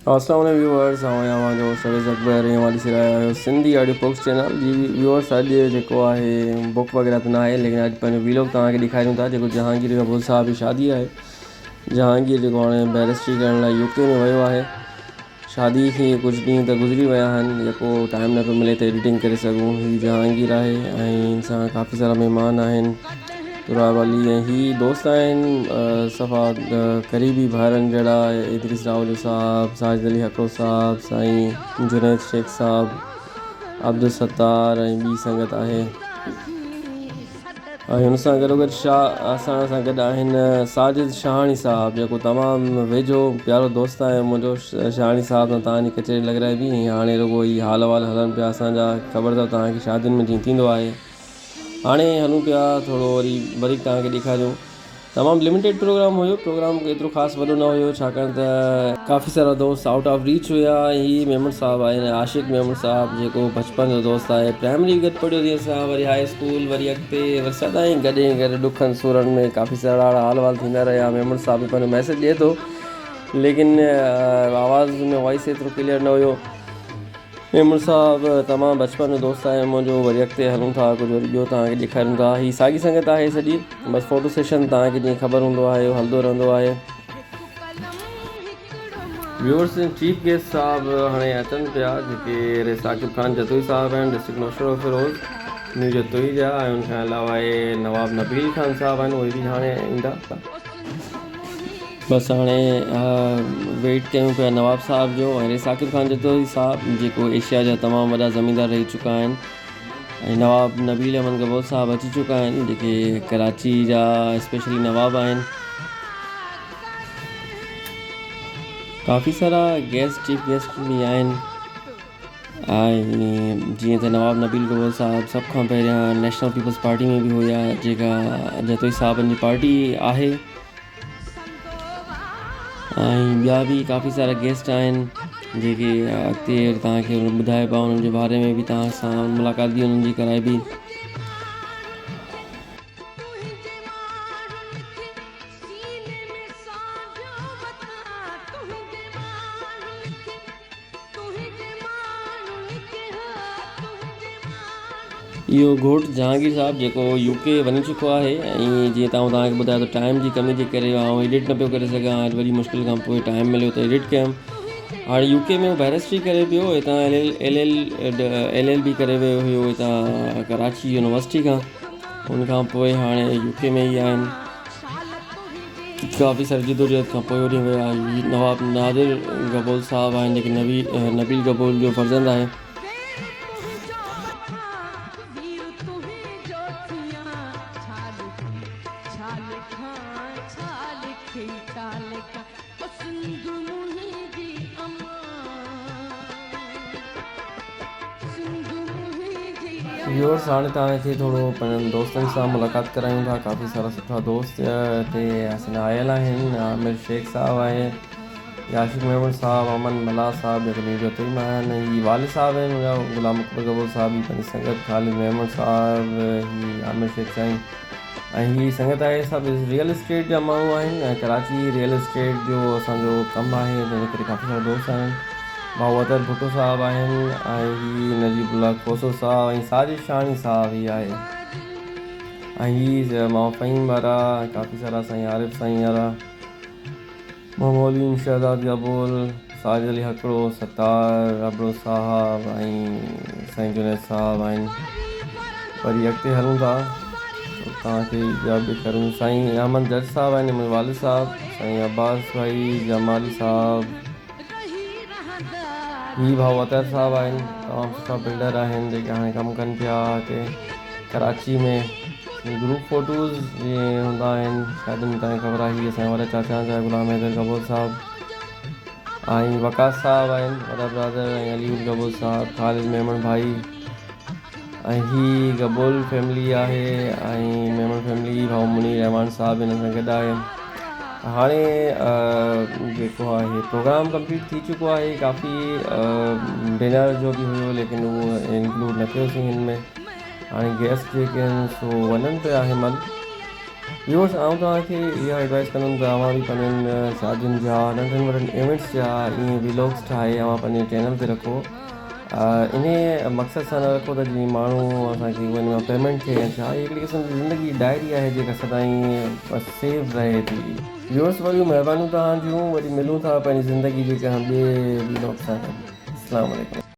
अस्सलाम वालेकुम व्यूअर्स, जो सर्विस अकबर ऐं वाली सिराया आहियो सिंधी ऑडियो बुक्स चैनल जी। व्यूअर्स, अॼु जेको आहे बुक वग़ैरह त न आहे, लेकिन अॼु पंहिंजो वीलॉग तव्हांखे ॾेखारियूं था जेको जहांगीर गबोल साहब जी शादी आहे। जहांगीर जेको हाणे बैरिस्ट्री करण लाइ यूके में वियो आहे। शादी खे कुझु ॾींहं त गुज़री विया आहिनि, जेको टाइम न पियो मिले त एडिटिंग करे सघूं। हीअ जहांगीर आहे ऐं सां काफ़ी सारा महिमान आहिनि, तुरावाली ऐं ही दोस्त आहिनि सफ़ा क़रीबी भाइरनि जहिड़ा। इदरीस रावल साहब, साजिद अली हकड़ो साहब, साईं जुनैद शेख साहब, अब्दुल सत्तार ऐं ॿी संगत आहे। ऐं हुन सां गॾोगॾु असां सां गॾु आहिनि साजिद शहाणी साहब, जेको तमामु वेझो प्यारो दोस्त आहे मुंहिंजो। शहाणी साहब सां तव्हांजी कचहरी लॻाइबी ऐं हाणे रुगो ई हाल अहिवाल हलनि पिया असांजा। ख़बर अथव तव्हांखे शादियुनि में जीअं थींदो आहे। हाणे हलूं पिया थोरो वरी वधीक तव्हांखे ॾेखारियूं। तमामु लिमिटेड प्रोग्राम हुयो, प्रोग्राम एतिरो ख़ासि वॾो न हुयो, छाकाणि त काफ़ी सारा दोस्त आउट ऑफ रीच हुया। ही मेमन साहब आहिनि, आशिक़ मेमन साहब, जेको बचपन जो दोस्त आहे। प्राइमरी गॾु पढ़ियो तीअं असां, वरी हाई स्कूल, वरी अॻिते वरी सदाईं गॾु ॾुखनि सूरनि में काफ़ी सारा हाल वाल थींदा रहिया। मेमन साहब बि पंहिंजो मैसेज ॾिए थो, लेकिन आवाज़ में वॉइस एतिरो क्लियर न हुयो। मेमन साहब तमामु बचपन जो दोस्त आहे मुंहिंजो। वरी अॻिते हलूं था, कुझु वरी ॿियो तव्हांखे ॾेखारियूं था। हीअ साॻी संगत आहे सॼी, बसि फ़ोटो सेशन तव्हांखे जीअं ख़बर हूंदो आहे उहो हलंदो रहंदो आहे। व्यूअर्स, चीफ गेस्ट साहब हाणे अचनि पिया, जेके साकिब ख़ान जतोई साहब आहिनि, डिस्ट्रिक्ट नौशरो फिरोज़ न्यू जतोई जा। ऐं उनखां अलावा नवाब नबील ख़ान साहब आहिनि, उहे बि हाणे ईंदा। बसि हाणे वेट कयूं पिया नवाब साहब जो ऐं साकिब ख़ान जतोई साहब, जेको एशिया जा तमामु वॾा ज़मींदार रही चुका आहिनि। ऐं नवाब नबील अहमद गबोल साहब अची चुका आहिनि, जेके कराची जा स्पेशली नवाब आहिनि। काफ़ी सारा गेस्ट, चीफ गेस्ट बि आहिनि। ऐं जीअं त नवाब नबील गबोल साहब सभ खां पहिरियां नेशनल पीपल्स पार्टी में बि हुया, जेका जतोई साहबनि जी पार्टी आहे। ऐं ॿिया बि काफ़ी सारा गेस्ट आहिनि, जेके अॻिते तव्हांखे ॿुधाइबा, उन्हनि जे बारे में बि तव्हां सां मुलाक़ात बि उन्हनि जी कराइबी। इहो घोट जहांगीर साहब जेको यूके वञी चुको आहे। ऐं जीअं तव्हांखे ॿुधायो त टाइम जी कमी जे करे आउं एडिट न पियो करे सघां। अॼु वरी मुश्किल खां पोइ टाइम मिलियो त एडिट कयुमि। हाणे यूके में बैरिस्ट्री करे पियो, हितां एल एल बी करे वियो हुयो हितां कराची यूनिवर्सिटी खां। उनखां पोइ हाणे यूके में ई आहिनि। काफ़ी सारी जिदोजहद खां पोइ वरी विया। नवाब नादिर गबोल साहब आहिनि, जेके नबील गबोल जो फर्ज़ंद आहे। व्यूअर्स, हाणे तव्हांखे थोरो पंहिंजनि दोस्तनि सां मुलाक़ात करायूं था। काफ़ी सारा सुठा दोस्त हिते असांजा आयल आहिनि। आमिर शेख साहब आहे, आशिक़ मेमन साहब, अमन मला साहब, जेके न्यू जतोई में आहिनि। ही वालिद साहब आहिनि मुंहिंजा, गुलाम अकबर गबोल साहब जी पंहिंजी संगत, ख़ालिद मेमन साहब, ही आमिर शेख साईं। ऐं ही संगत आहे सभु रियल इस्टेट जा माण्हू आहिनि। ऐं कराची रियल इस्टेट जो असांजो कमु आहे, जंहिंजे करे काफ़ी सारा दोस्त आहिनि। भावतर भुट्टो साहब आहिनि, ऐं ही नजीबुल्ला खोसो साहब, ऐं साजिद शहाणी साहब ही आहे। ऐं ही मां फ़हीम वारा, काफ़ी सारा साईं आरिफ साईं वारा, मौलवी शहजाद गबोल, साजिद अली हकड़ो, सत्तार अबरो साहब ऐं साईं जुनैद साहब आहिनि। वरी अॻिते हलूं था त तव्हांखे ॿिया बि करूं। साईं अहमद जज साहब आहिनि, मुंहिंजे वालिद साहब। साईं अब्बास भाई जमाली साहब, ही भावतर साहब आहिनि, तमामु सुठा बिल्डर आहिनि, जेके हाणे कमु कनि पिया हिते कराची में। ग्रुप फ़ोटोज़ जीअं हूंदा आहिनि शादियुनि में, तव्हांखे ख़बर आहे। हीअ असांजा वॾा चाचा जा गुलाम हैदर गबोल साहब, ऐं वकास साहब आहिनि वॾा ब्रदर, ऐं अली गबोल साहब, ख़ालिद मेमन भाई। ऐं ही गबोल फैमिली आहे, ऐं मेमन फैमिली, भाउ मुनीर रहमान साहब हिन सां गॾु आहे। हाणे जेको आहे प्रोग्राम कंप्लीट थी चुको आहे। काफ़ी डिनर जो बि हुयो, लेकिन उहो इंक्लूड न कयोसीं हिन में। हाणे गेस्ट जेके आहिनि सो वञनि पिया हिनमहिल। व्यूअर्स आउं तव्हांखे इहा एडवाइस कंदुमि त अव्हां बि पंहिंजनि शादियुनि जा नंढनि वॾनि इवेंट्स जा ईअं व्लॉग्स ठाहे अव्हां पंहिंजे चैनल ते रखो। इन मक़सद सां न रखो त जीअं माण्हू असांखे हुन मां पेमेंट थिए या छा। हिकिड़ी क़िस्म जी ज़िंदगी डायरी आहे जेका सदाईं सेव रहे थी। व्यूअर्स वरी महिरबानियूं तव्हां जूं, वरी मिलूं था पंहिंजी ज़िंदगी जे कंहिं ॿिए व्लॉग सां। अस्सलाम वालेकुम।